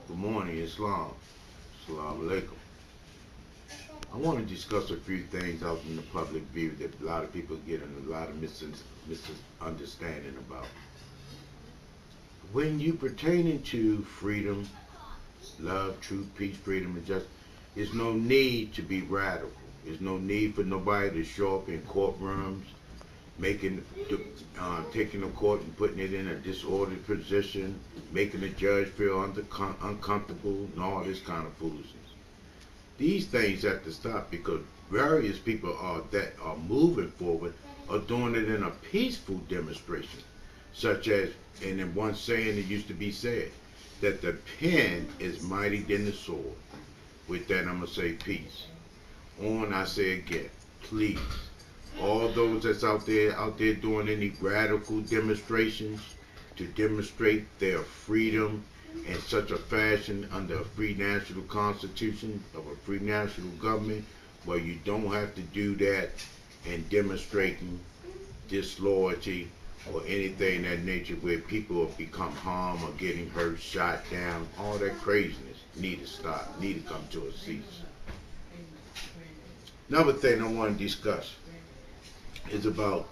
Good morning, Islam. Assalamu alaikum. I want to discuss a few things out in the public view that a lot of people get in a lot of misunderstanding about. When you pertaining to freedom, love, truth, peace, freedom, and justice, there's no need to be radical. There's no need for nobody to show up in courtrooms, making, taking the court and putting it in a disordered position, making the judge feel uncomfortable, and all this kind of foolishness. These things have to stop because various people that are moving forward are doing it in a peaceful demonstration, such as, and in one saying it used to be said, that the pen is mighty than the sword. With that, I'm going to say peace. On, I say again, please, all those that's out there doing any radical demonstrations to demonstrate their freedom in such a fashion under a free national constitution of a free national government where you don't have to do that and demonstrating disloyalty or anything of that nature where people have become harmed or getting hurt, shot down, all that craziness need to stop, need to come to a cease. Another thing I want to discuss is about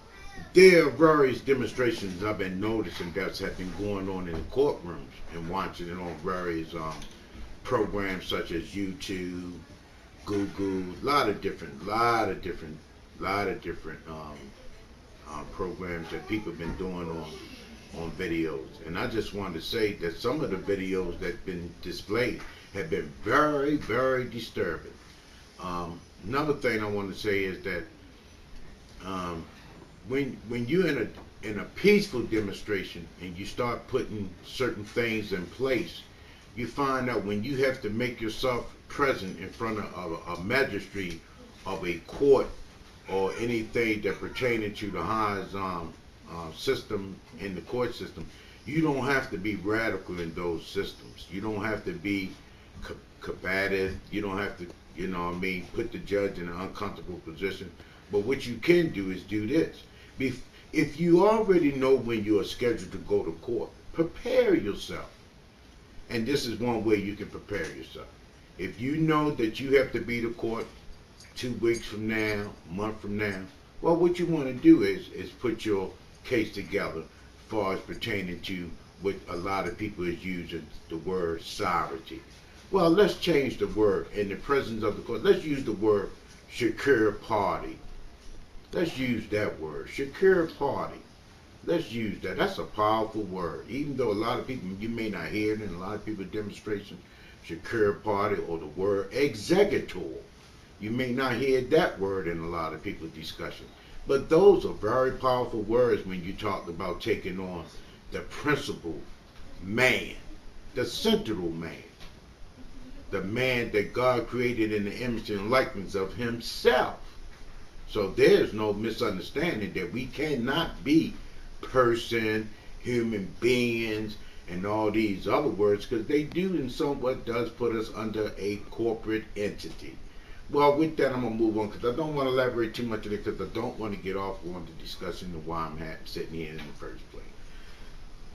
there are various demonstrations I've been noticing that have been going on in the courtrooms and watching it on various programs such as YouTube, Google, a lot of different programs that people have been doing on videos. And I just wanted to say that some of the videos that have been displayed have been very, very disturbing. Another thing I want to say is that when you're in a peaceful demonstration and you start putting certain things in place, you find out when you have to make yourself present in front of a magistrate of a court or anything that pertaining to the highest system in the court system, you don't have to be radical in those systems. You don't have to be combative. You don't have to, put the judge in an uncomfortable position. But what you can do is do this. If you already know when you are scheduled to go to court, prepare yourself. And this is one way you can prepare yourself. If you know that you have to be to court 2 weeks from now, a month from now, well, what you want to do is put your case together as far as pertaining to what a lot of people is using, the word sovereignty. Well, let's change the word in the presence of the court. Let's use the word secure party. Let's use that word, secure party. Let's use that. That's a powerful word. Even though a lot of people, you may not hear it in a lot of people demonstration, secure party, or the word executor. You may not hear that word in a lot of people's discussion. But those are very powerful words when you talk about taking on the principal man, the central man, the man that God created in the image and likeness of himself. So there's no misunderstanding that we cannot be person, human beings, and all these other words, because they do and somewhat does put us under a corporate entity. Well, with that, I'm going to move on because I don't want to elaborate too much on it because I don't want to get off on the discussion of why I'm sitting here in the first place.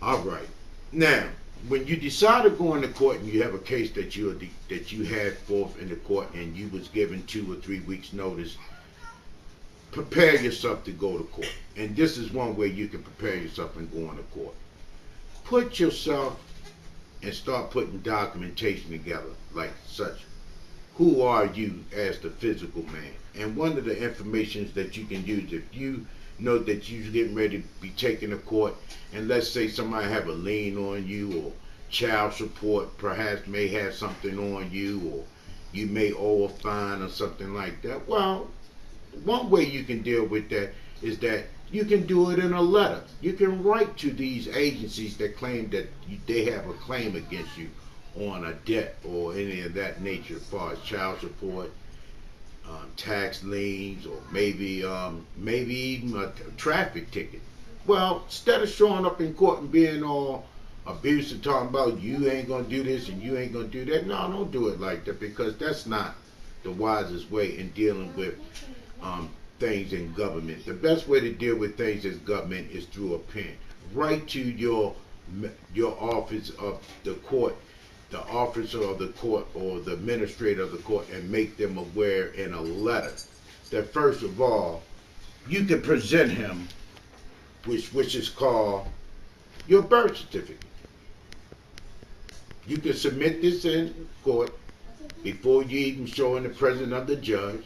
All right. Now, when you decide to go into court and you have a case that you had forth in the court and you was given 2 or 3 weeks notice, prepare yourself to go to court. And this is one way you can prepare yourself in going to court. Put yourself and start putting documentation together like such. Who are you as the physical man? And one of the informations that you can use if you know that you're getting ready to be taken to court, and let's say somebody have a lien on you or child support perhaps may have something on you, or you may owe a fine or something like that. Well, one way you can deal with that is that you can do it in a letter. You can write to these agencies that claim that they have a claim against you on a debt or any of that nature as far as child support, tax liens, or maybe even a traffic ticket. Well, instead of showing up in court and being all abusive, talking about you ain't gonna do this and you ain't gonna do that, no, don't do it like that, because that's not the wisest way in dealing with things in government. The best way to deal with things in government is through a pen. Write to your office of the court the officer of the court or the administrator of the court and make them aware in a letter that first of all, you can present him, which is called your birth certificate. You can submit this in court before you even show in the presence of the judge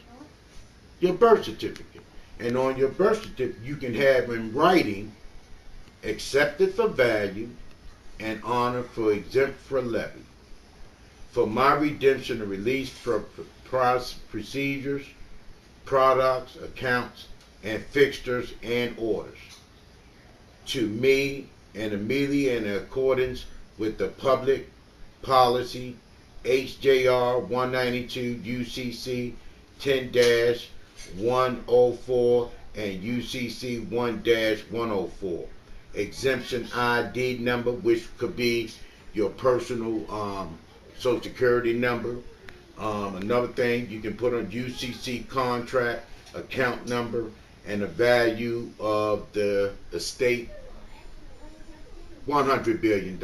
your birth certificate. And on your birth certificate, you can have in writing, accepted for value and honor for exempt for levy, for my redemption and release from procedures, products, accounts, and fixtures and orders, to me and immediately in accordance with the public policy HJR 192 UCC 10-104 and UCC 1-104. Exemption ID number, which could be your personal social security number. Another thing you can put on UCC contract, account number, and the value of the estate, $100 billion.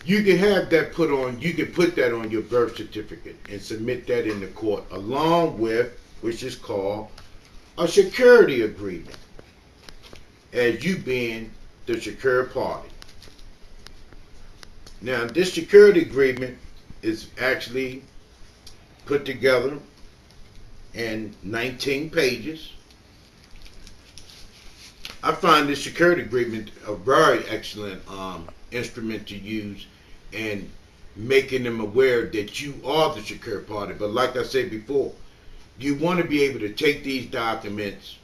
You can have that put on, you can put that on your birth certificate and submit that in the court along with, which is called a security agreement, as you being the secured party. Now, this security agreement is actually put together in 19 pages. I find this security agreement a very excellent instrument to use in making them aware that you are the secured party. But like I said before, you want to be able to take these documents,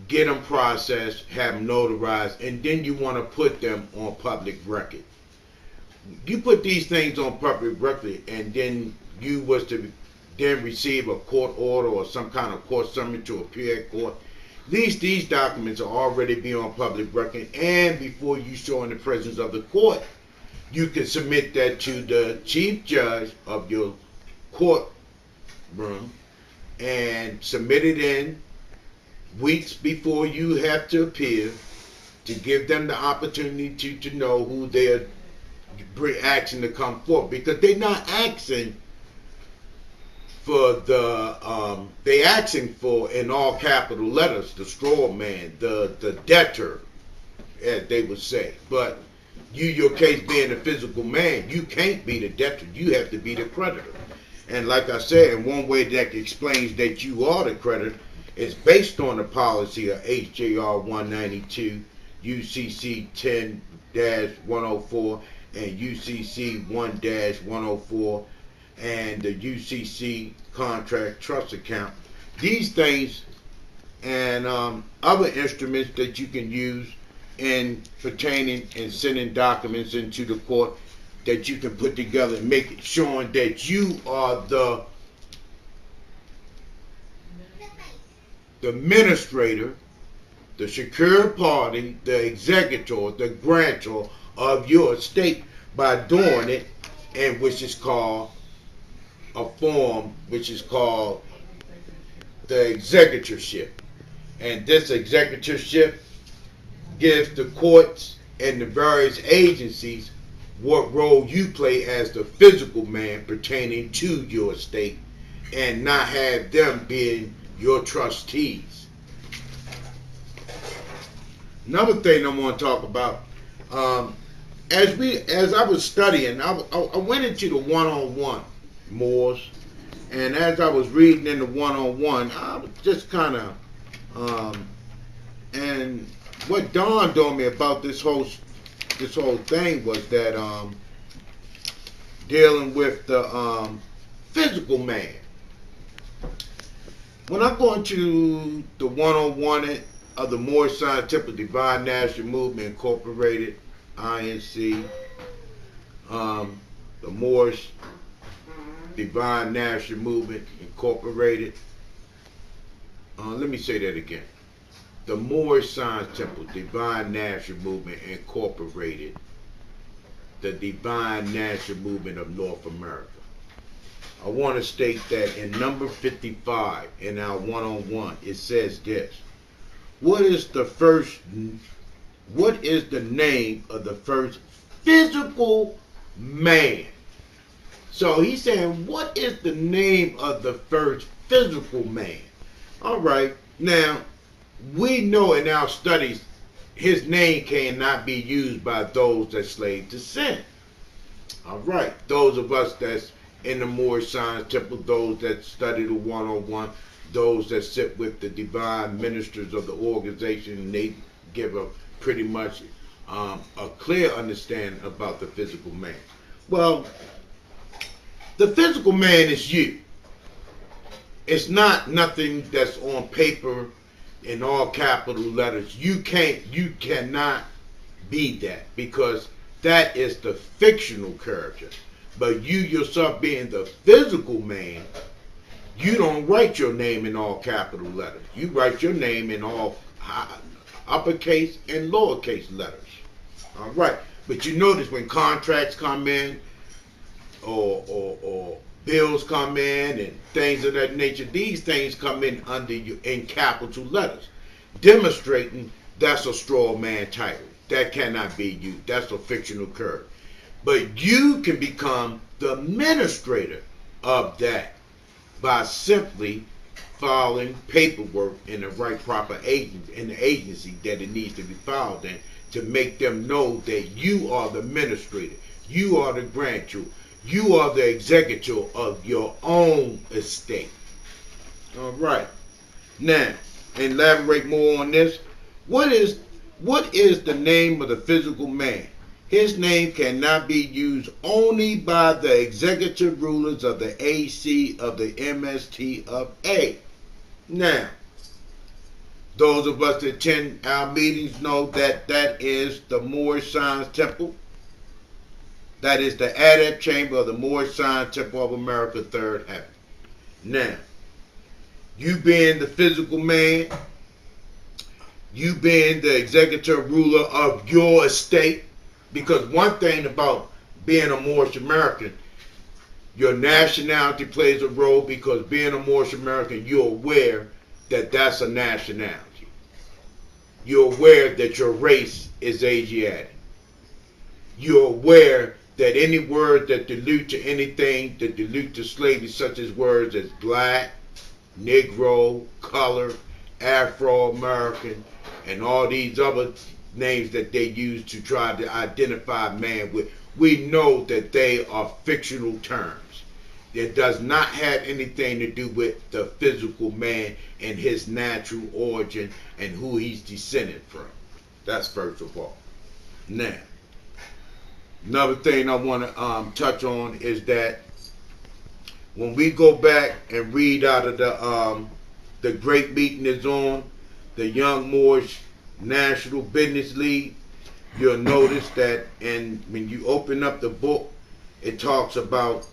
get them processed, have them notarized, and then you want to put them on public record. You put these things on public record, and then you was to then receive a court order or some kind of court summons to appear at court. At least these documents are already be on public record, and before you show in the presence of the court, you can submit that to the chief judge of your courtroom and submit it in weeks before you have to appear, to give them the opportunity to know who they're asking to come forth, because they're not asking for the they asking for, in all capital letters, the straw man, the debtor, as they would say. But you, your case being a physical man, you can't be the debtor. You have to be the creditor. And like I said, and one way that explains that you are the creditor is based on the policy of HJR 192, UCC 10-104, and UCC 1-104, and the UCC contract trust account. These things and other instruments that you can use in pertaining and sending documents into the court that you can put together and make it showing that you are the administrator, the secured party, the executor, the grantor of your estate by doing it, and which is called a form which is called the executorship. And this executorship gives the courts and the various agencies what role you play as the physical man pertaining to your estate, and not have them being your trustees. Another thing I want to talk about, as I was studying, I went into the one-on-one MOORS, and as I was reading in the one-on-one, I was just kind of, and what dawned on me about this whole thing was that dealing with the physical man. When I go into the one-on-one of the Moorish Scientific Divine National Movement Incorporated, INC, the Moorish Divine National Movement Incorporated. Let me say that again. The Moorish Science Temple Divine National Movement Incorporated, the Divine National Movement of North America. I want to state that in number 55 in our one-on-one, it says this: what is the first what is the name of the first physical man? So he's saying, what is the name of the first physical man? All right, now we know in our studies his name cannot be used by those that slave to sin. All right, those of us that's in the Moorish Science Temple, those that study the 101, those that sit with the divine ministers of the organization, and they give a pretty much a clear understanding about the physical man. Well, the physical man is you. It's not nothing that's on paper in all capital letters. You cannot be that, because that is the fictional character. But you yourself being the physical man, you don't write your name in all capital letters. You write your name in all uppercase and lowercase letters. All right. But you notice when contracts come in, or bills come in and things of that nature, these things come in under you in capital letters, demonstrating that's a straw man title. That cannot be you. That's a fictional character. But you can become the administrator of that by simply filing paperwork in the right proper agency that it needs to be filed in, to make them know that you are the administrator, you are the grantor, you are the executor of your own estate. All right. Now, elaborate more on this. What is the name of the physical man? His name cannot be used only by the executive rulers of the AC of the MST of A. Now, those of us that attend our meetings know that that is the Moorish Science Temple. That is the Adept Chamber of the Moorish Science Temple of America, Third Heaven. Now, you being the physical man, you being the executive ruler of your estate, because one thing about being a Moorish American, your nationality plays a role, because being a Moorish American, you're aware that that's a nationality. You're aware that your race is Asiatic. You're aware that any word that dilute to anything that dilute to slavery, such as words as black, Negro, color, Afro-American, and all these other names that they use to try to identify man with, we know that they are fictional terms. It does not have anything to do with the physical man and his natural origin and who he's descended from. That's first of all. Now, another thing I want to touch on is that when we go back and read out of the great meeting is on the Young Moorish National Business League, you'll notice that, and when you open up the book, it talks about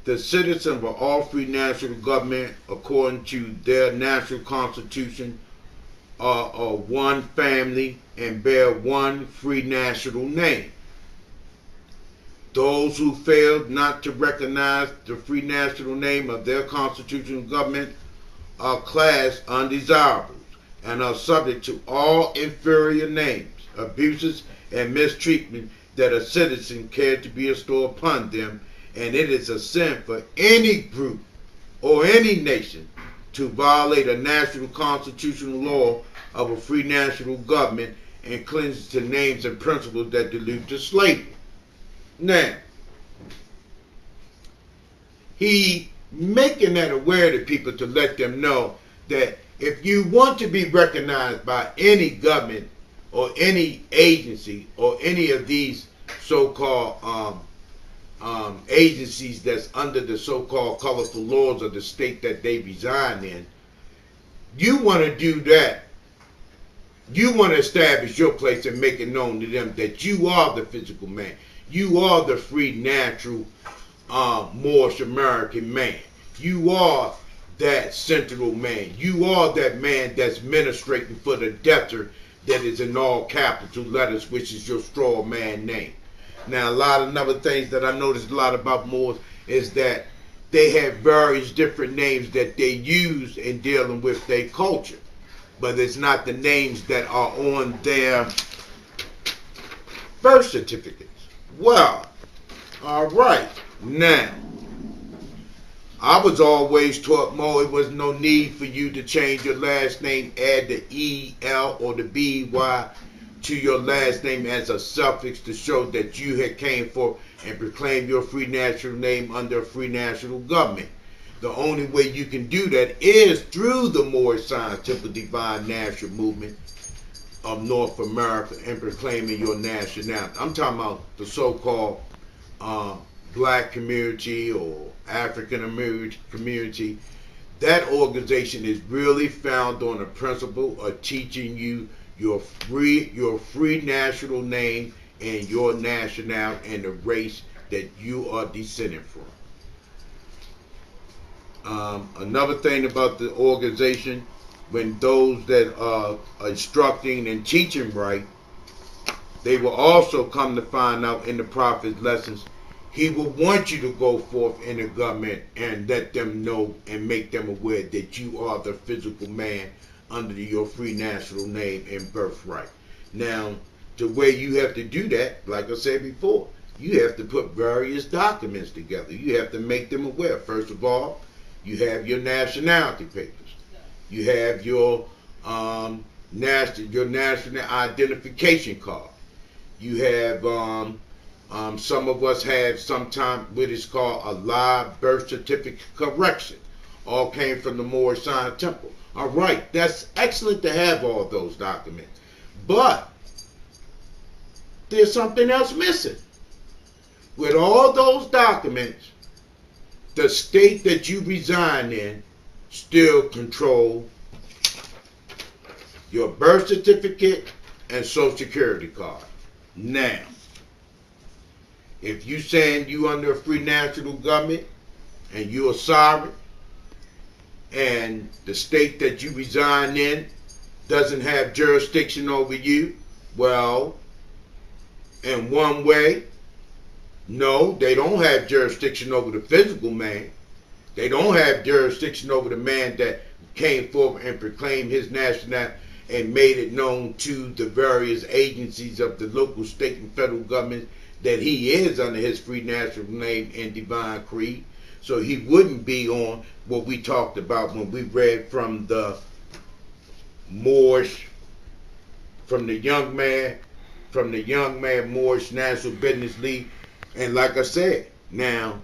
the citizens of all free national government, according to their national constitution, are one family and bear one free national name. Those who fail not to recognize the free national name of their constitutional government are classed undesirables and are subject to all inferior names, abuses, and mistreatment that a citizen care to be bestowed upon them, and it is a sin for any group or any nation to violate a national constitutional law of a free national government and cling to names and principles that dilute to slavery. Now, he making that aware to people to let them know that if you want to be recognized by any government or any agency or any of these so-called agencies that's under the so-called colorful laws of the state that they reside in, you want to do that. You want to establish your place and make it known to them that you are the physical man. You are the free, natural, Moorish American man. You are that central man. You are that man that's ministrating for the debtor that is in all capital letters, which is your straw man name. Now, a lot of other things that I noticed a lot about Moors is that they have various different names that they use in dealing with their culture. But it's not the names that are on their birth certificates. Well, all right. Now, I was always taught, Mo, it was no need for you to change your last name, add the E-L or the B-Y to your last name as a suffix to show that you had came forth and proclaimed your free national name under a free national government. The only way you can do that is through the Moorish Scientific Divine National Movement of North America and proclaiming your nationality. I'm talking about the so-called black community or African American community. That organization is really found on the principle of teaching you your free national name and your nationality and the race that you are descended from. Another thing about the organization, when those that are instructing and teaching right, they will also come to find out in the prophet's lessons, he will want you to go forth in the government and let them know and make them aware that you are the physical man under your free national name and birthright. Now, the way you have to do that, like I said before, you have to put various documents together. You have to make them aware. First of all, you have your nationality papers. You have your national identification card. You have some of us have sometimes what is called a live birth certificate correction. All came from the Moorish Science Temple. All right, that's excellent to have all those documents. But there's something else missing. With all those documents, the state that you reside in still control your birth certificate and social security card. Now, if you saying you under a free national government and you're a sovereign and the state that you reside in doesn't have jurisdiction over you, well, in one way, no, they don't have jurisdiction over the physical man. They don't have jurisdiction over the man that came forth and proclaimed his nationality and made it known to the various agencies of the local, state, and federal government that he is under his free national name and divine creed. So he wouldn't be on what we talked about when we read from the Moorish, from the young man Moorish National Business League. And like I said, now,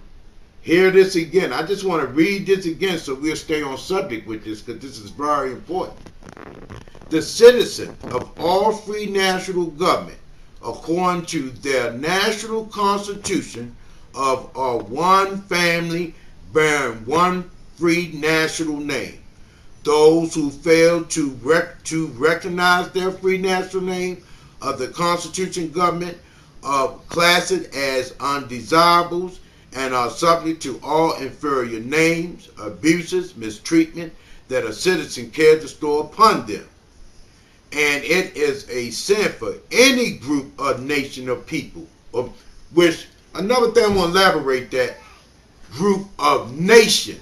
hear this again. I just want to read this again so we'll stay on subject with this because this is very important. The citizen of all free national government, according to their national constitution, of one family bearing one free national name. Those who fail to recognize their free national name of the constitution government class it as undesirables and are subject to all inferior names, abuses, mistreatment that a citizen cares to store upon them. And it is a sin for any group or nation of people, which, another thing I want to elaborate that, group of nations.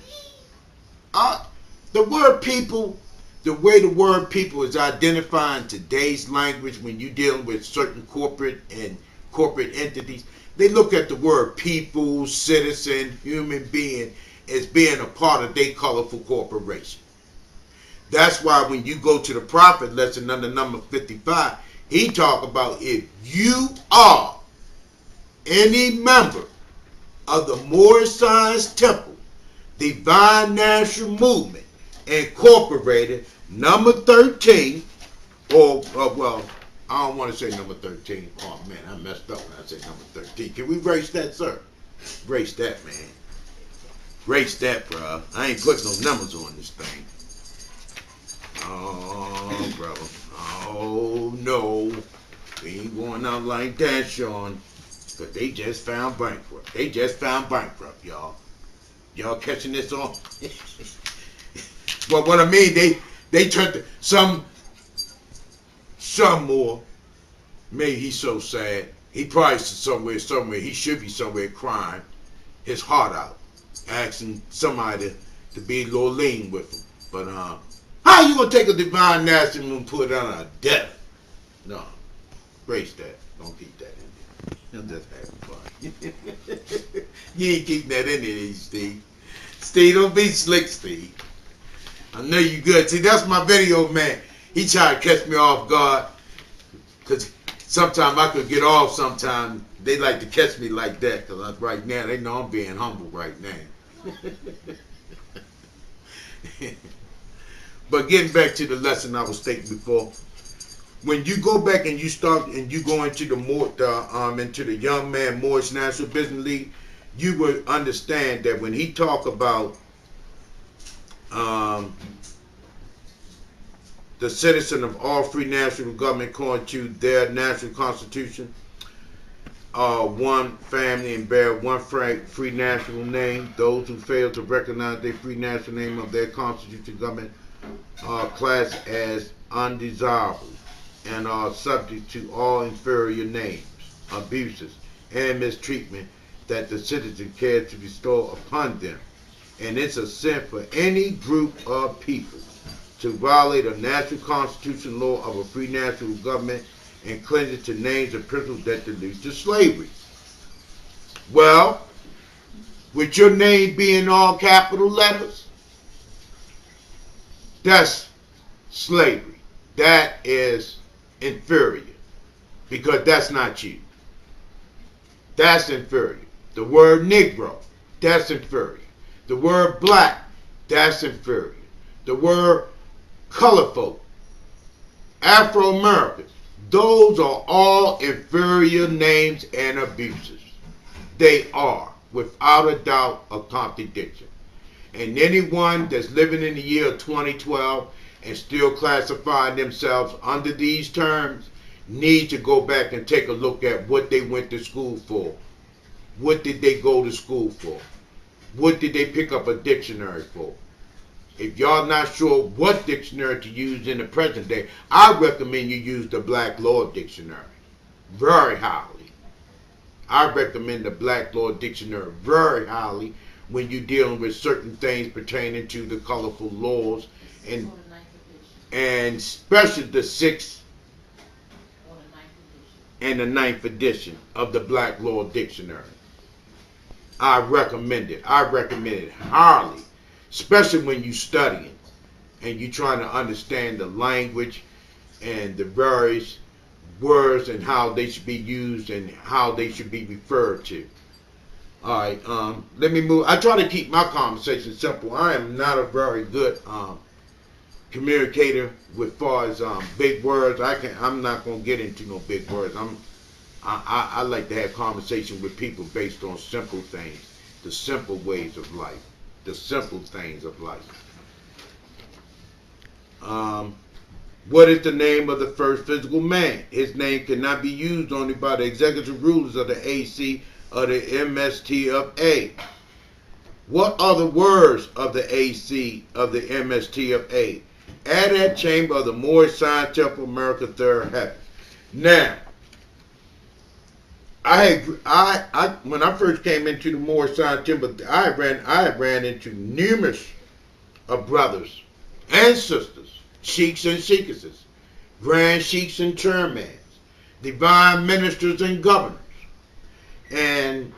The word people, the way the word people is identified in today's language when you're dealing with certain corporate entities, they look at the word people, citizen, human being as being a part of their colorful corporation. That's why when you go to the prophet lesson under number 55, he talk about if you are any member of the Moorish Science Temple, Divine National Movement, Incorporated, number 13, well, I don't want to say number 13. Oh, man, I messed up when I said number 13. Can we erase that, sir? Erase that, man. Erase that, bro. I ain't putting no numbers on this thing. Oh, brother. Oh, no. We ain't going out like that, Sean. Because they just found bankrupt. They just found bankrupt, y'all. Y'all catching this on? But what I mean, they turned to some more. Maybe he's so sad. He probably somewhere. He should be somewhere crying his heart out, asking somebody to be a little lean with him. But how you gonna take a divine national and put it on a death? No. Erase that. Don't keep that in there. I'm just having fun. You ain't keeping that in there, Steve. Steve, don't be slick, Steve. I know you good. See, that's my video man. He tried to catch me off guard. Because sometimes I could get off sometimes. They like to catch me like that. Because right now, they know I'm being humble right now. But getting back to the lesson I was stating before, when you go back and you start and you go into the young man Moorish National Business League, you will understand that when he talk about the citizen of all free national government according to their national constitution, one family and bear one free national name. Those who fail to recognize their free national name of their constitutional government are classed as undesirable and are subject to all inferior names, abuses, and mistreatment that the citizen cares to bestow upon them. And it's a sin for any group of people to violate a national constitutional law of a free national government and cling it to names and principles that lead to slavery. Well, with your name being all capital letters, that's slavery. That is inferior, because that's not you. That's inferior. The word Negro, that's inferior. The word black, that's inferior. The word color folk, Afro-Americans, those are all inferior names and abuses. They are, without a doubt, a contradiction. And anyone that's living in the year 2012 and still classifying themselves under these terms need to go back and take a look at what they went to school for. What did they go to school for? What did they pick up a dictionary for? If y'all not sure what dictionary to use in the present day, I recommend you use the Black Law Dictionary very highly. I recommend the Black Law Dictionary very highly when you're dealing with certain things pertaining to the colorful laws and especially the 6th and the 9th edition of the Black Law Dictionary. I recommend it. I recommend it highly, especially when you're studying and you're trying to understand the language and the various words and how they should be used and how they should be referred to. All right, let me move. I try to keep my conversation simple. I am not a very good communicator with far as big words. I'm not gonna get into no big words. I like to have conversation with people based on simple things, the simple ways of life, the simple things of life. What is the name of the first physical man? His name cannot be used only by the executive rulers of the AC or the MST of A. What are the words of the AC of the MST of A? Add that chamber of the Moorish Science Temple, America, third heaven. Now, when I first came into the Moorish Science Temple, I ran into numerous of brothers and sisters, sheiks and sheikesses, grand sheiks and chairmans, divine ministers and governors. And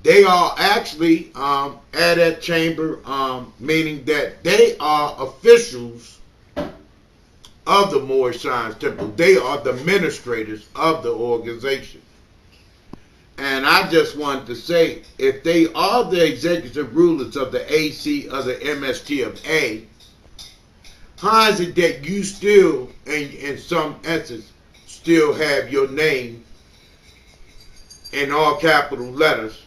they are actually at that chamber, meaning that they are officials of the Moorish Science Temple. They are the administrators of the organization. And I just wanted to say, if they are the executive rulers of the AC or the MST of A, how is it that you still, in some essence, still have your name in all capital letters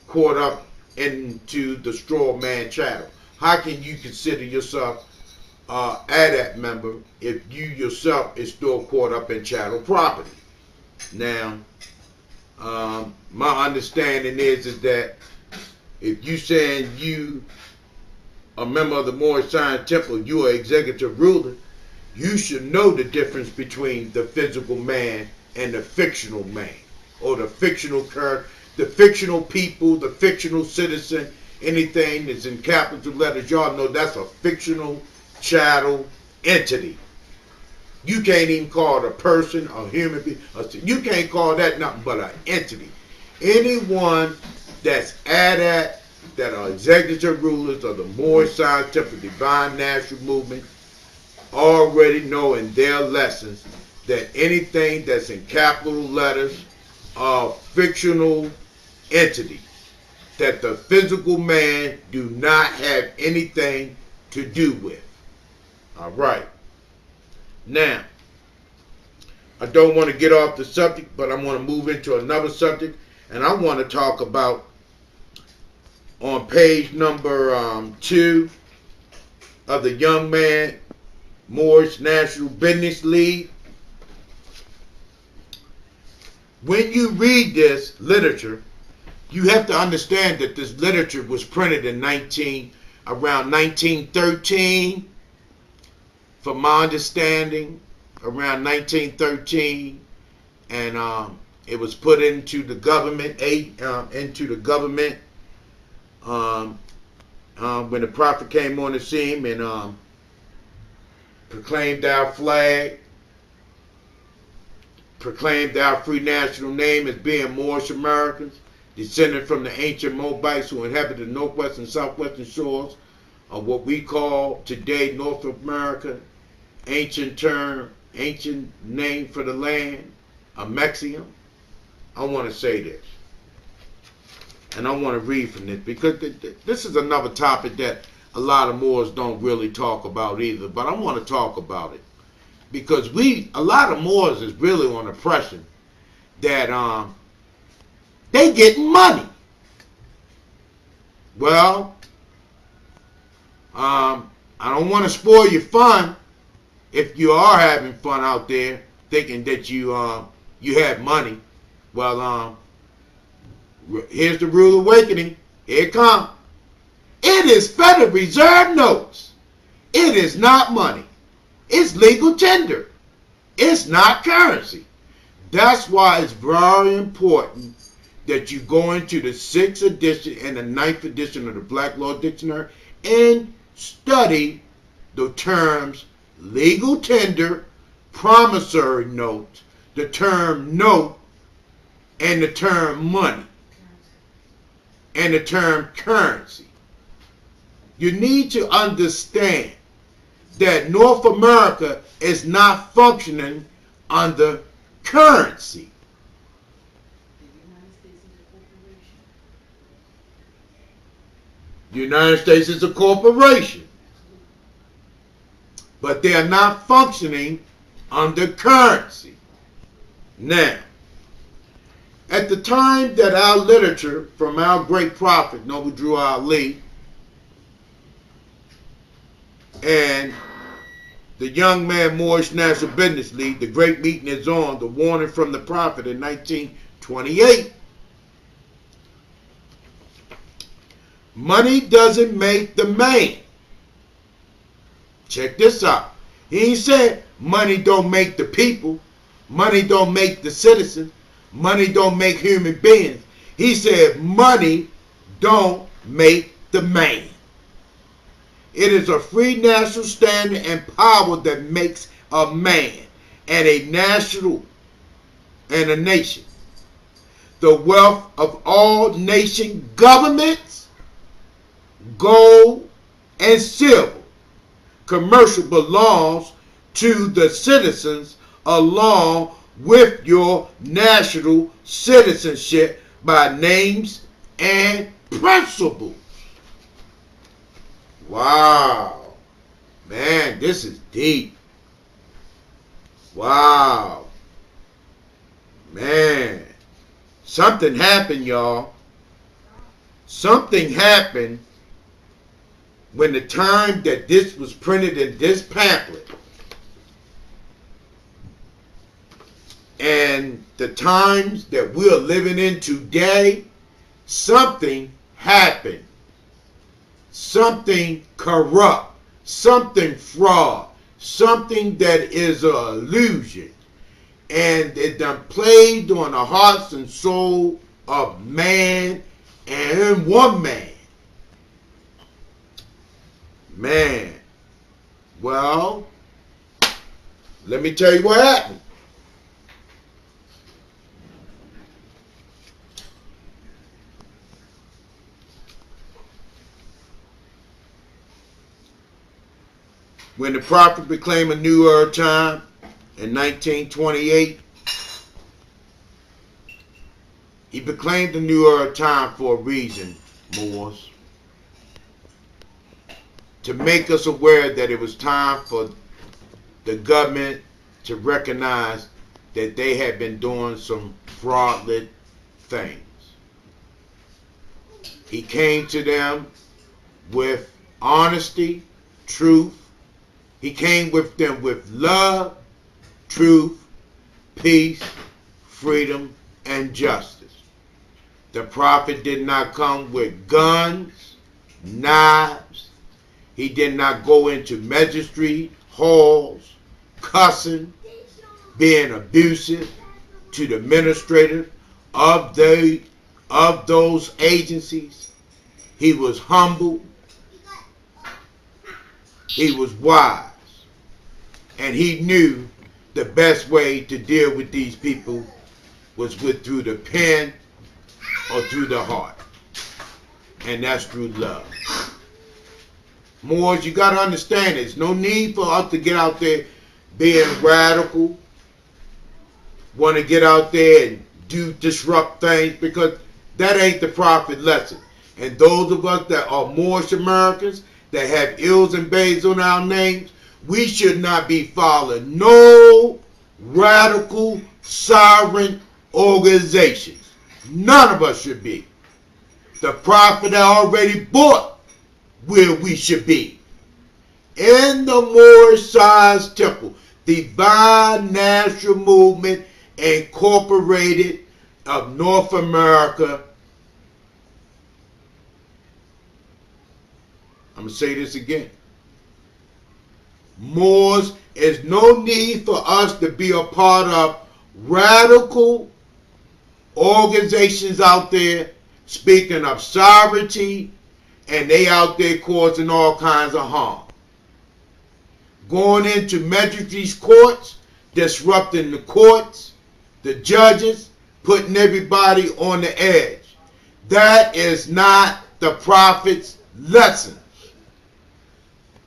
caught up into the straw man chattel? How can you consider yourself ADAP member if you yourself is still caught up in chattel property? Now, my understanding is that if you saying you a member of the Moorish Science Temple, you are executive ruler, you should know the difference between the physical man and the fictional man, or the fictional character, the fictional people, the fictional citizen. Anything that's in capital letters, y'all know that's a fictional chattel entity. You can't even call it a person, a human being. You can't call that nothing but an entity. Anyone that's that are executive rulers of the Moorish Scientific Divine Natural Movement already know in their lessons that anything that's in capital letters are fictional entities, that the physical man do not have anything to do with. All right. Now, I don't want to get off the subject, but I want to move into another subject, and I want to talk about on page number 2 of the Young Man Moorish National Business League. When you read this literature, you have to understand that this literature was printed in around 1913. From my understanding, around 1913, and it was put into the government when the prophet came on the scene and proclaimed our flag, proclaimed our free national name as being Moorish Americans, descended from the ancient Moabites who inhabited the northwest and southwestern shores of what we call today North America. Ancient name for the land, Amexium. I want to say this, and I want to read from this, because this is another topic that a lot of Moors don't really talk about either, but I want to talk about it, because a lot of Moors is really on the impression that they getting money. Well, I don't want to spoil your fun. If you are having fun out there thinking that you have money, well, here's the rude awakening. Here it comes. It is Federal Reserve notes. It is not money. It's legal tender. It's not currency. That's why it's very important that you go into the 6th edition and the 9th edition of the Black Law Dictionary and study the terms legal tender, promissory note, the term note, and the term money, and the term currency. You need to understand that North America is not functioning under currency. The United States is a corporation. But they are not functioning under currency. Now, at the time that our literature from our great prophet, Noble Drew Ali, and the Young Man Moorish National Business League, the great meeting is on, the warning from the prophet in 1928. Money doesn't make the man. Check this out. He ain't said money don't make the people. Money don't make the citizens. Money don't make human beings. He said money don't make the man. It is a free national standard and power that makes a man and a national and a nation. The wealth of all nation governments, gold and silver, commercial belongs to the citizens along with your national citizenship by names and principles. Wow. Man, this is deep. Wow. Man. Something happened, y'all. Something happened when the time that this was printed in this pamphlet and the times that we're living in today, something happened. Something corrupt, something fraud, something that is an illusion. And it done played on the hearts and soul of man and woman. Man, well, Let me tell you what happened. When the prophet proclaimed a new time in 1928, he proclaimed a new time for a reason, Moors. To make us aware that it was time for the government to recognize that they had been doing some fraudulent things. He came to them with honesty, truth. He came with them with love, truth, peace, freedom, and justice. The prophet did not come with guns, knives. He did not go into magistrate halls, cussing, being abusive to the administrator of those agencies. He was humble. He was wise. And he knew the best way to deal with these people was through the pen or through the heart. And that's through love. Moors, you got to understand, there's no need for us to get out there being radical, want to get out there and disrupt things, because that ain't the prophet lesson. And those of us that are Moorish Americans, that have ills and bays on our names, we should not be following no radical sovereign organizations. None of us should be. The prophet already bought where we should be. In the Moorish Science Temple, Divine National Movement Incorporated of North America. I'm going to say this again. Moors, is no need for us to be a part of radical organizations out there speaking of sovereignty, and they out there causing all kinds of harm. Going into magistrates' courts, disrupting the courts, the judges, putting everybody on the edge. That is not the prophet's lesson.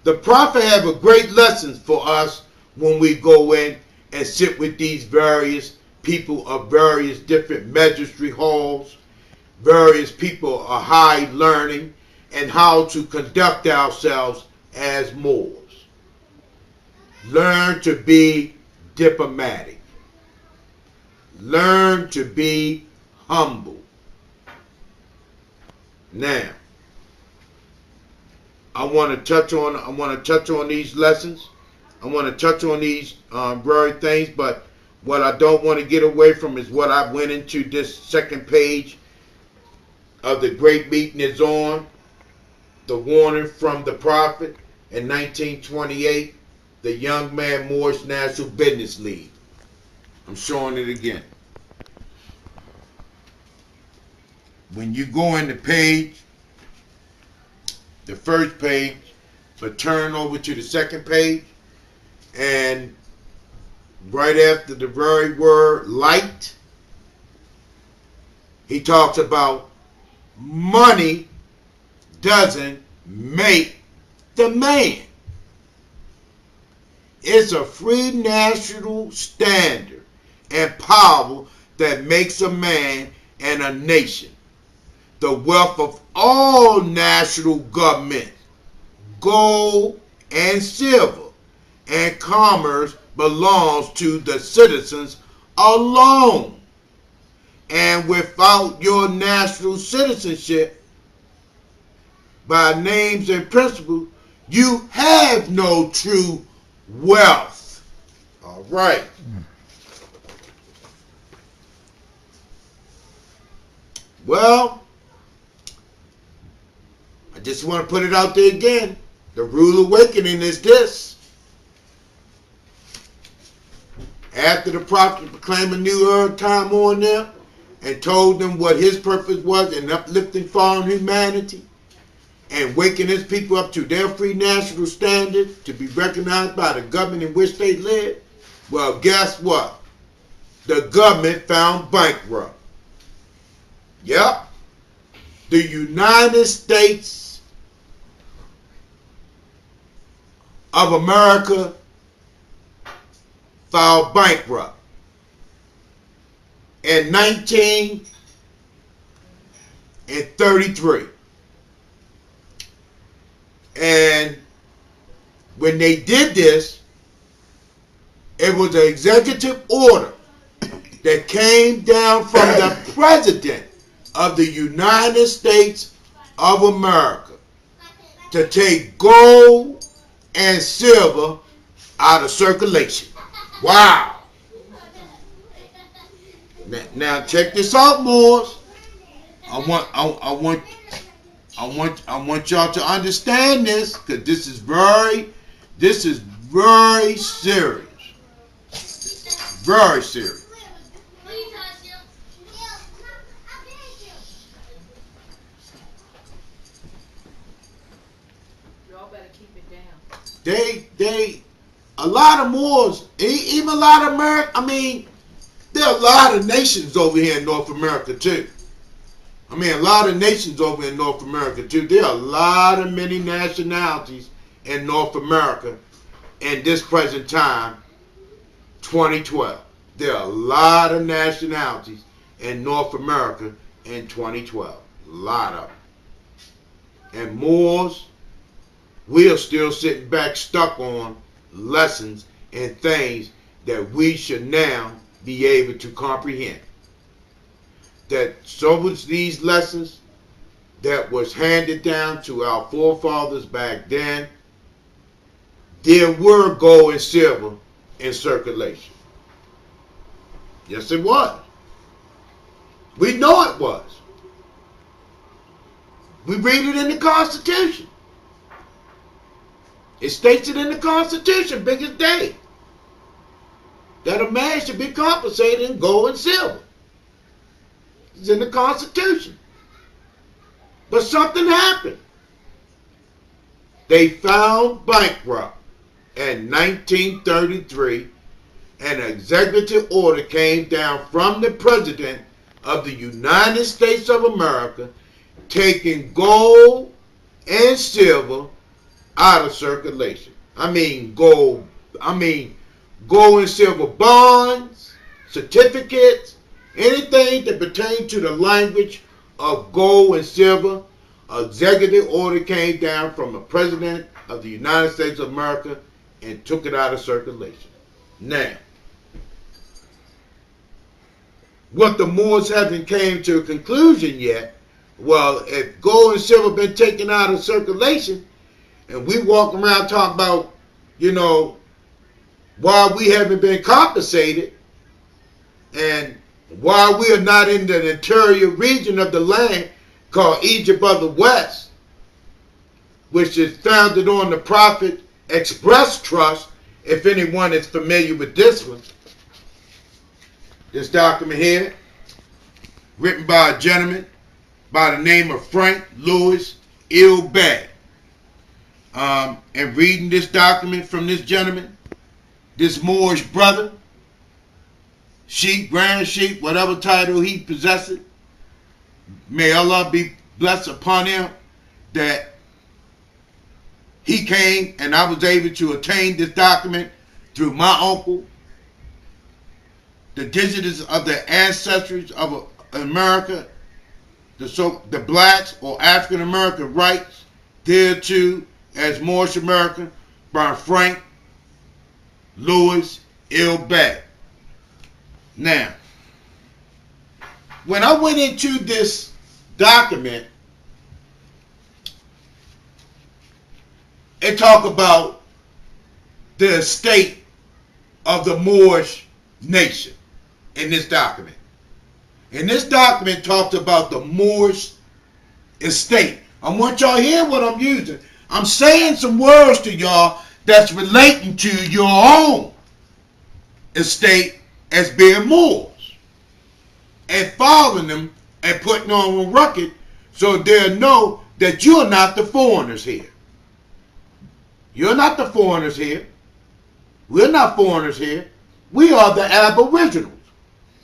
The prophet have a great lesson for us when we go in and sit with these various people of various different magistrate halls, various people of high learning, and how to conduct ourselves as Moors. Learn to be diplomatic. Learn to be humble. Now, I want to touch on these lessons. I want to touch on these very things, but what I don't want to get away from is what I went into this second page of the great meeting is on. The warning from the prophet in 1928, the Young Man Moorish National Business League. I'm showing it again. When you go in the page, the first page, but turn over to the second page, and right after the very word light, he talks about money doesn't make the man. It's a free national standard and power that makes a man and a nation. The wealth of all national governments, gold and silver, and commerce belongs to the citizens alone. And without your national citizenship, by names and principles, you have no true wealth. All right. Well, I just want to put it out there again. The rude awakening is this. After the prophet proclaimed a new time on them and told them what his purpose was in uplifting fallen humanity and waking his people up to their free national standard to be recognized by the government in which they live, Well, guess what? The government found bankrupt. Yep. The United States of America filed bankrupt in 1933. And when they did this, it was an executive order that came down from the President of the United States of America to take gold and silver out of circulation. Wow. Now check this out, Moors. I want y'all to understand this, because this is very serious. Very serious. Y'all better keep it down. A lot of Moors, even a lot of America, I mean, there are a lot of nations over here in North America too. I mean, a lot of nations over in North America too. There are a lot of many nationalities in North America in this present time, 2012. There are a lot of nationalities in North America in 2012. A lot of them. And Moors, we are still sitting back stuck on lessons and things that we should now be able to comprehend. That so was these lessons that was handed down to our forefathers back then. There were gold and silver in circulation. Yes, it was. We know it was. We read it in the Constitution. It states it in the Constitution, big as day, that a man should be compensated in gold and silver. It's in the Constitution. But something happened. They found bankrupt in 1933. An executive order came down from the President of the United States of America taking gold and silver out of circulation. I mean gold and silver bonds, certificates, anything that pertained to the language of gold and silver. Executive order came down from the President of the United States of America and took it out of circulation. Now, what the Moors haven't came to a conclusion yet. Well, if gold and silver been taken out of circulation, and we walk around talking about, why we haven't been compensated, and why we are not in the interior region of the land called Egypt of the West, which is founded on the Prophet Express Trust, if anyone is familiar with this one. This document here, written by a gentleman by the name of Frank Louis Ilbay. And reading this document from this gentleman, this Moorish brother, sheikh, grand sheikh, whatever title he possesses, may Allah be blessed upon him, that he came and I was able to attain this document through my uncle, the digits of the ancestries of America, the blacks or African American rights thereto as Moorish America, by Frank Louis Ilbay. Now, when I went into this document, it talked about the estate of the Moorish nation in this document. And this document talks about the Moorish Estate. I want y'all to hear what I'm using. I'm saying some words to y'all that's relating to your own estate as being Moors, and following them and putting on record so they'll know that you're not the foreigners here. You're not the foreigners here. We're not foreigners here. We are the Aboriginals.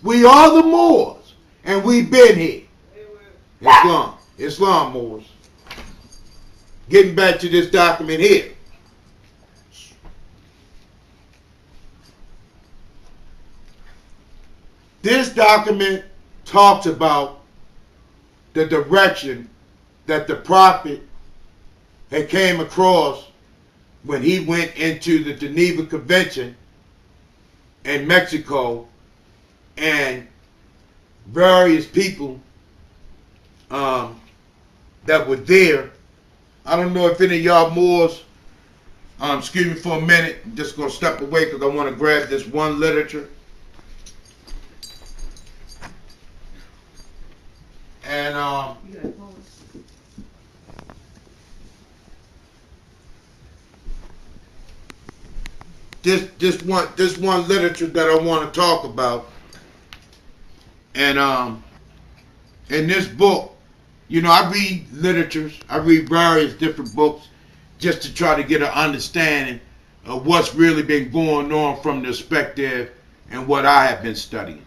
We are the Moors. And we've been here. Islam. Islam Moors. Getting back to this document here. This document talks about the direction that the prophet had came across when he went into the Geneva Convention in Mexico, and various people that were there. I don't know if any of y'all Moors, excuse me for a minute, I'm just going to step away because I want to grab this one literature. And this one literature that I want to talk about. And in this book, you know, I read literatures, I read various different books just to try to get an understanding of what's really been going on from the perspective and what I have been studying.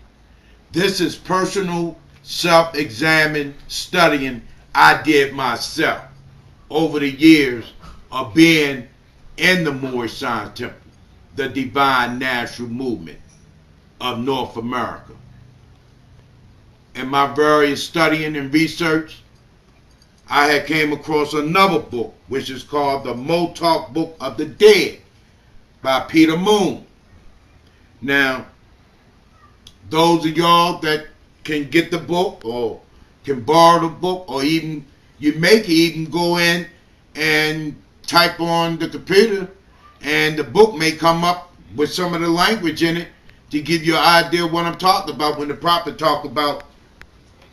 This is personal, self-examined studying I did myself over the years of being in the Moorish Science Temple, the Divine Natural Movement of North America. In my various studying and research, I had came across another book, which is called the Motalk Book of the Dead by Peter Moon. Now, those of y'all that can get the book or can borrow the book, or even you may even go in and type on the computer and the book may come up with some of the language in it to give you an idea of what I'm talking about when the prophet talked about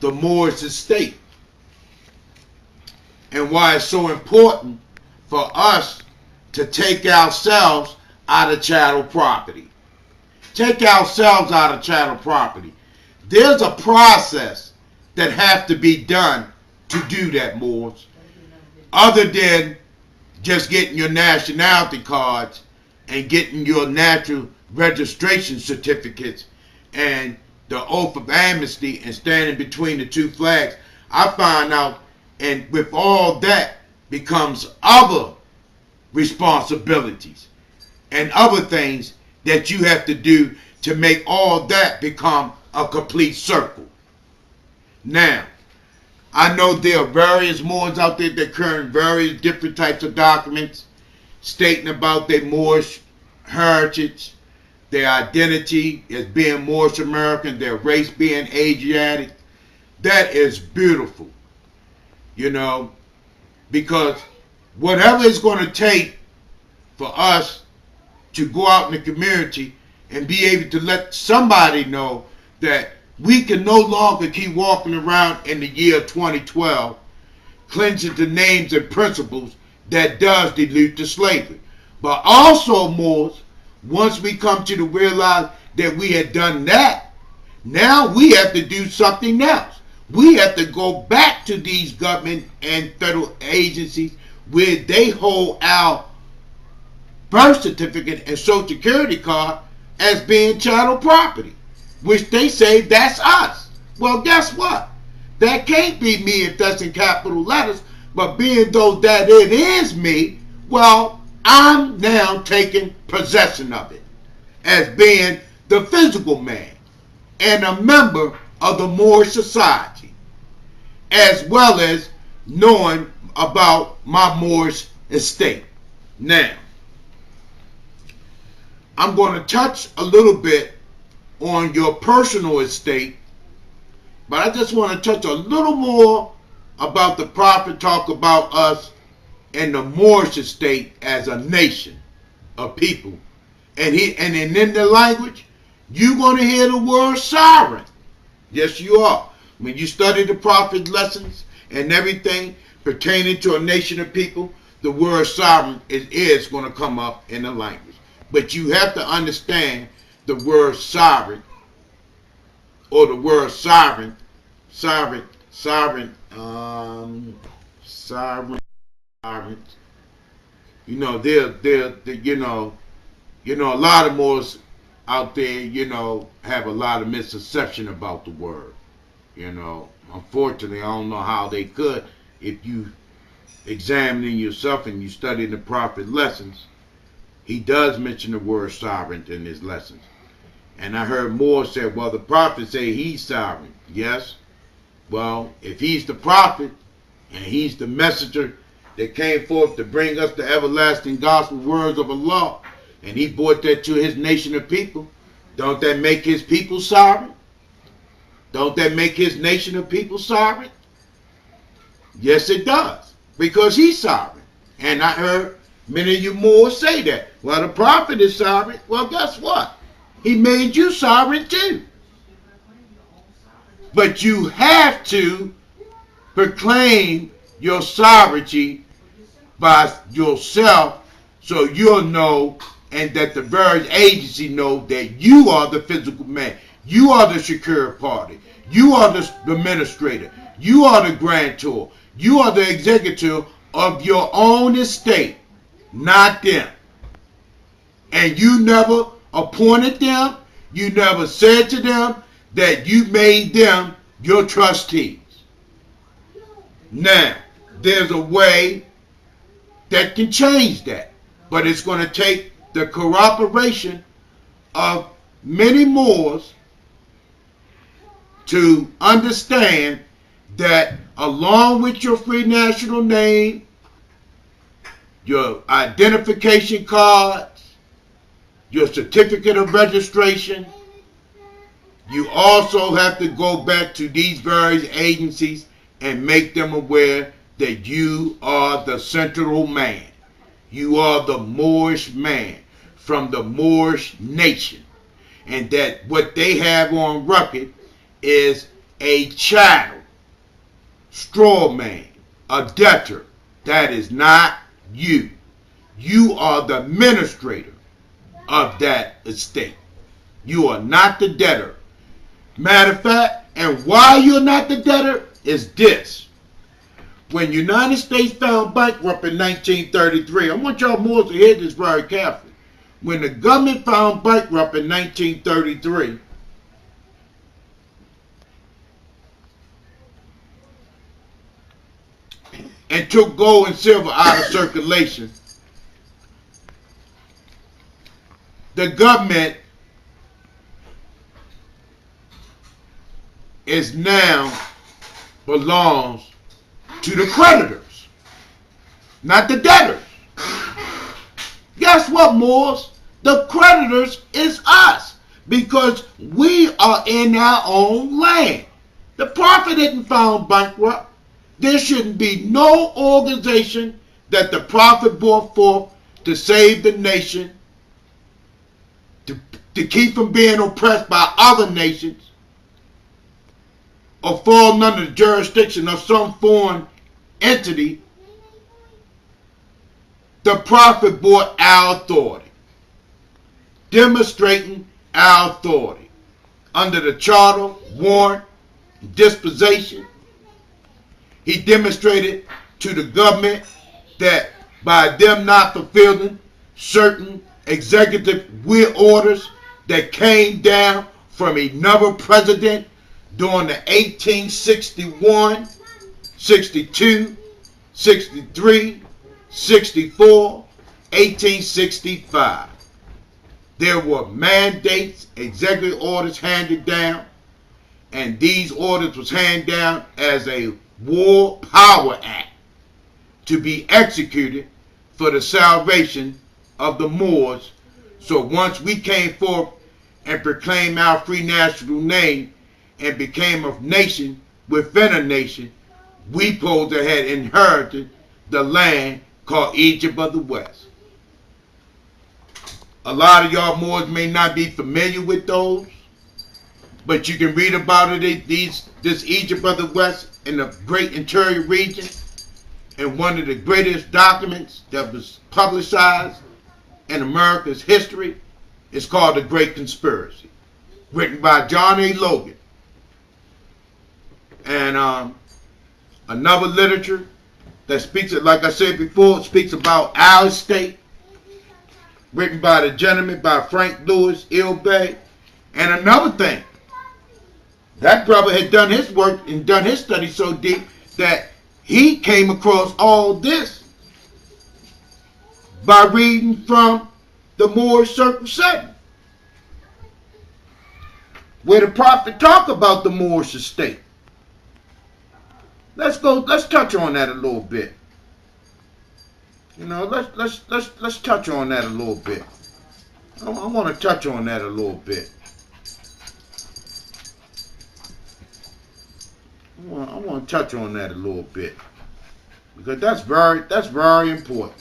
the Moorish Estate and why it's so important for us to take ourselves out of chattel property. Take ourselves out of chattel property. There's a process that has to be done to do that, Moors, other than just getting your nationality cards and getting your natural registration certificates and the oath of amnesty and standing between the two flags. I find out, and with all that becomes other responsibilities and other things that you have to do to make all that become a complete circle. Now, I know there are various Moors out there that carry various different types of documents stating about their Moorish heritage, their identity as being Moorish American, their race being Asiatic. That is beautiful, you know, because whatever it's going to take for us to go out in the community and be able to let somebody know that we can no longer keep walking around in the year 2012 cleansing the names and principles that does dilute the slavery. But also, Moors, once we come to the realize that we had done that, now we have to do something else. We have to go back to these government and federal agencies where they hold our birth certificate and social security card as being chattel property, which they say that's us. Well, guess what? That can't be me if that's in capital letters, but being though that it is me, well, I'm now taking possession of it as being the physical man and a member of the Moorish society, as well as knowing about my Moorish estate. Now, I'm going to touch a little bit on your personal estate, but I just want to touch a little more about the prophet talk about us and the Moorish estate as a nation of people. And in the language, you're going to hear the word sovereign. Yes, you are. When you study the prophet lessons and everything pertaining to a nation of people, the word sovereign is going to come up in the language. But you have to understand the word sovereign, or the word sovereign. You know, they're a lot of Moors out there, you know, have a lot of misconception about the word. You know, unfortunately, I don't know how they could. If you examining yourself and you study the prophet lessons, he does mention the word sovereign in his lessons. And I heard Moore say, well, the prophet say he's sovereign. Yes. Well, if he's the prophet and he's the messenger that came forth to bring us the everlasting gospel words of Allah, and he brought that to his nation of people, don't that make his people sovereign? Don't that make his nation of people sovereign? Yes, it does. Because he's sovereign. And I heard many of you more say that. Well, the prophet is sovereign. Well, guess what? He made you sovereign too. But you have to proclaim your sovereignty by yourself so you'll know, and that the various agency know that you are the physical man. You are the secure party. You are the administrator. You are the grantor. You are the executive of your own estate, not them. And you never appointed them. You never said to them that you made them your trustees. Now, there's a way that can change that. But it's going to take the cooperation of many Moors to understand that along with your free national name, your identification cards, your certificate of registration, you also have to go back to these various agencies and make them aware that you are the central man. You are the Moorish man from the Moorish nation. And that what they have on record is a chattel, straw man, a debtor. That is not you. You are the administrator of that estate. You are not the debtor. Matter of fact, and why you're not the debtor is this. When the United States found bankrupt in 1933, I want y'all Moors to hear this very carefully. When the government found bankrupt in 1933, and took gold and silver out of circulation, the government is now belongs to the creditors, not the debtors. Guess what, Moors? The creditors is us, because we are in our own land. The prophet isn't found bankrupt. There shouldn't be no organization that the prophet brought forth to save the nation, to keep from being oppressed by other nations, or falling under the jurisdiction of some foreign entity. The prophet brought our authority, demonstrating our authority under the charter, warrant, disposition. He demonstrated to the government that by them not fulfilling certain executive will orders that came down from another president during the 1861, 62, 63, 64, 1865. There were mandates, executive orders handed down, and these orders was handed down as a War Power Act to be executed for the salvation of the Moors. So once we came forth and proclaimed our free national name and became a nation within a nation, we supposed to have inherited the land called Egypt of the West. A lot of y'all Moors may not be familiar with those, but you can read about it, this Egypt of the West in the great interior region, and one of the greatest documents that was publicized in America's history is called The Great Conspiracy, written by John A. Logan. And another literature that speaks, like I said before, speaks about our state, written by the gentleman, by Frank Lewis Ilbay. And another thing, that brother had done his work and done his study so deep that he came across all this by reading from the Moorish Circle 7, where the prophet talked about the Moorish Estate. Let's touch on that a little bit. You know, let's touch on that a little bit. I want to touch on that a little bit. I want to touch on that a little bit because that's very important.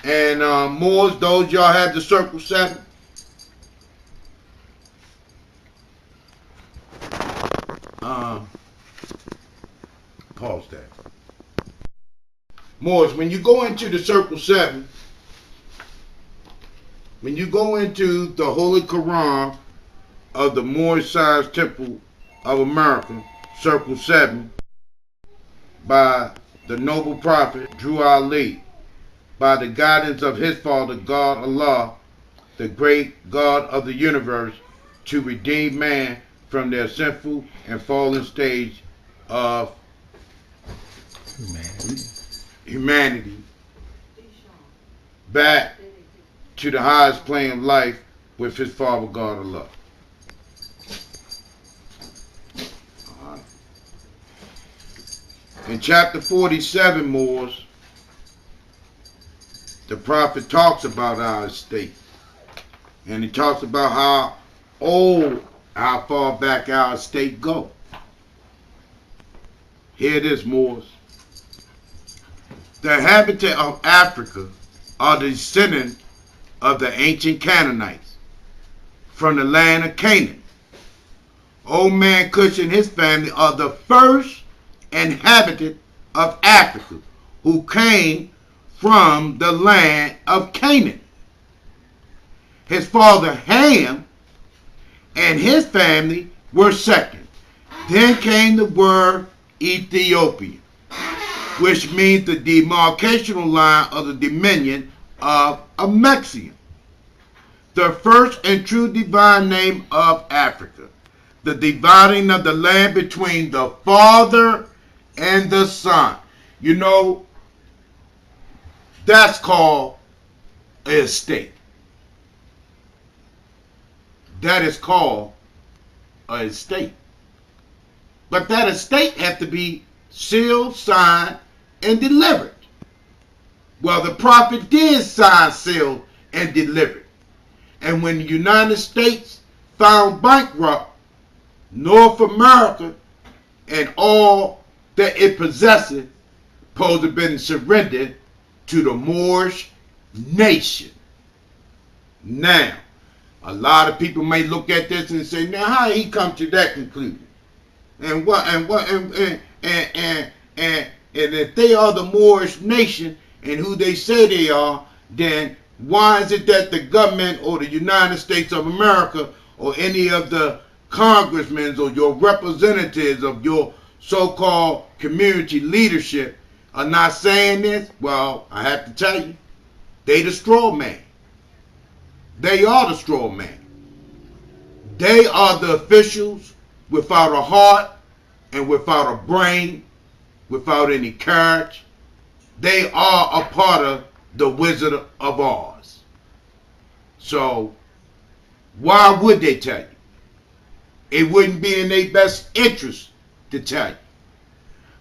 And Moors, those y'all have the Circle 7. Pause that. Moors, when you go into the Circle 7, when you go into the Holy Quran of the Moorish Science Temple of America, Circle 7, by the noble prophet Drew Ali, by the guidance of his father, God Allah, the great God of the universe, to redeem man from their sinful and fallen stage of humanity back to the highest plane of life with his father, God Allah. In chapter 47, Moors, the prophet talks about our estate. And he talks about how far back our estate go. Here it is, Moors. The inhabitants of Africa are the descendants of the ancient Canaanites from the land of Canaan. Old man Cush and his family are the first inhabitant of Africa who came from the land of Canaan. His father Ham and his family were second. Then came the word Ethiopia, which means the demarcational line of the dominion of a Mexican. The first and true divine name of Africa. The dividing of the land between the Father and the Son. You know, that's called an estate. That is called an estate. But that estate has to be sealed, signed, and delivered. Well, the prophet did sign, seal, and deliver. And when the United States found bankrupt, North America and all that it possessed supposed to have been surrendered to the Moorish nation. Now, a lot of people may look at this and say, now how he come to that conclusion? And if they are the Moorish nation and who they say they are, then why is it that the government or the United States of America or any of the congressmen or your representatives of your so-called community leadership are not saying this? Well, I have to tell you, they the straw man. They are the straw man. They are the officials without a heart and without a brain, without any courage. They are a part of the Wizard of Oz. So, why would they tell you? It wouldn't be in their best interest to tell you.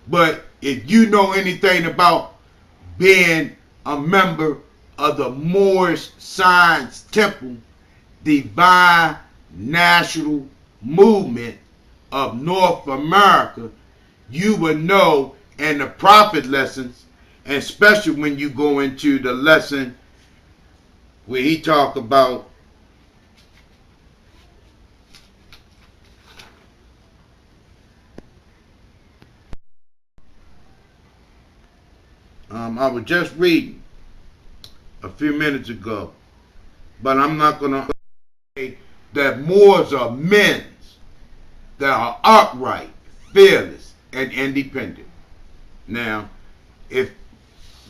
But if you know anything about being a member of the Moorish Science Temple, Divine National Movement of North America, you would know in the prophet lessons, and especially when you go into the lesson where he talked about I was just reading a few minutes ago, but I'm not going to say that Moors are men that are upright, fearless, and independent. Now, if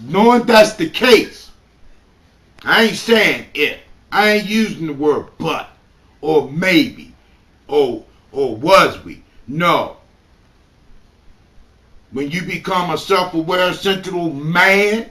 knowing that's the case, I ain't saying if. I ain't using the word but or maybe or was we. No. When you become a self-aware, central man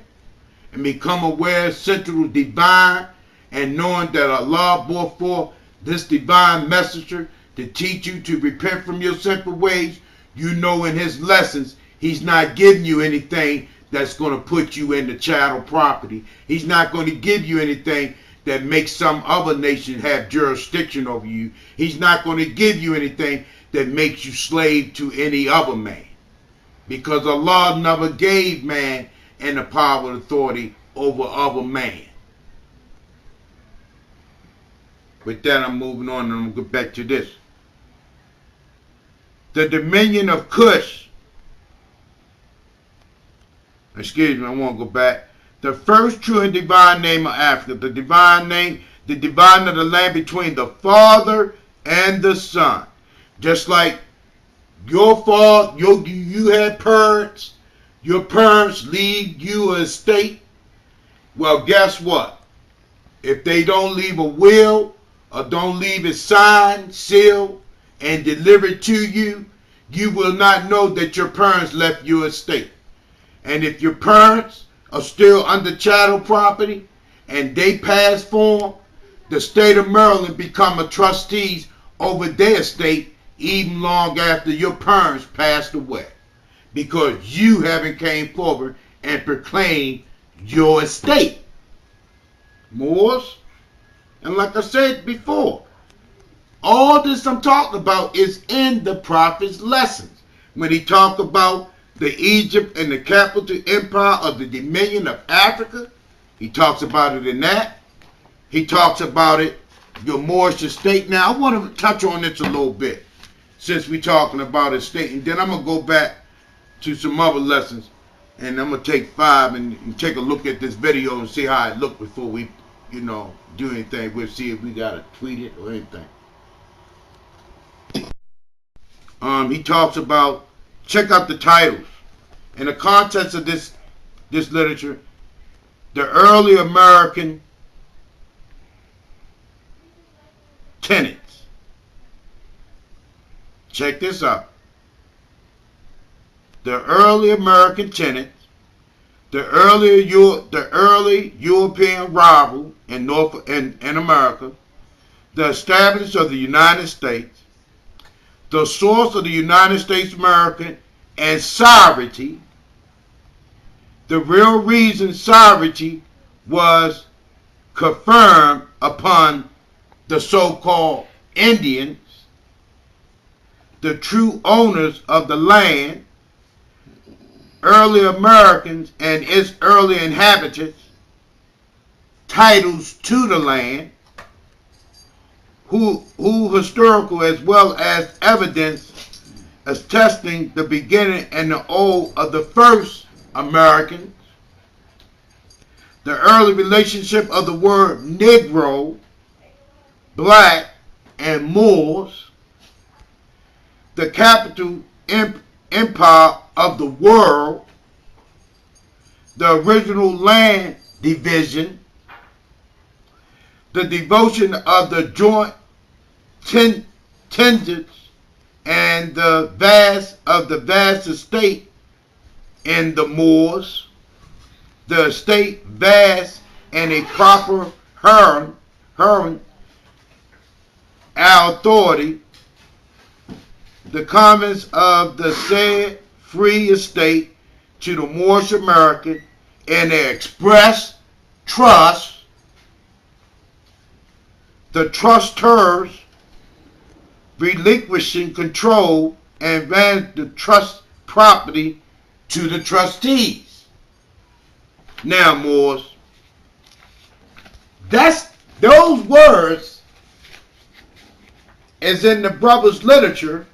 and become aware, central divine, and knowing that Allah brought forth this divine messenger to teach you to repent from your sinful ways, you know in his lessons, he's not giving you anything that's going to put you in the chattel property. He's not going to give you anything that makes some other nation have jurisdiction over you. He's not going to give you anything that makes you slave to any other man. Because Allah never gave man any power and authority over other man. With that, I'm moving on and I'm going to get back to this. The dominion of Cush. Excuse me, I want to go back. The first true and divine name of Africa. The divine name, the divine of the land between the Father and the Son. Just like your father, you had parents. Your parents leave you an estate. Well, guess what? If they don't leave a will or don't leave it signed, sealed, and delivered to you, you will not know that your parents left your estate. And if your parents are still under chattel property and they pass form, the state of Maryland become a trustees over their estate even long after your parents passed away, because you haven't came forward and proclaimed your estate. Moors, and like I said before, all this I'm talking about is in the prophet's lessons. When he talked about the Egypt and the capital empire of the dominion of Africa, he talks about it in that. He talks about it, your Moorish Estate. Now, I want to touch on this a little bit, since we're talking about estate, and then I'm going to go back to some other lessons, and I'm going to take 5 and take a look at this video and see how it looked before we, do anything. We'll see if we got to tweet it or anything. He talks about, check out the titles. In the context of this literature, the early American tenants. Check this out. The early American tenants, the early European rival in America, the establishment of the United States, the source of the United States American and sovereignty, the real reason sovereignty was confirmed upon the so-called Indians, the true owners of the land, early Americans and its early inhabitants, titles to the land, who historical as well as evidence attesting the beginning and the old of the first Americans, the early relationship of the word Negro, black, and Moors, the capital empire of the world, the original land division, the devotion of the joint tenants, and the vast estate in the Moors, the estate vast and a proper our authority, the comments of the said free estate to the Moorish American and their express trust, the trustors relinquishing control and ran the trust property to the trustees. Now, Moors, those words is in the brother's literature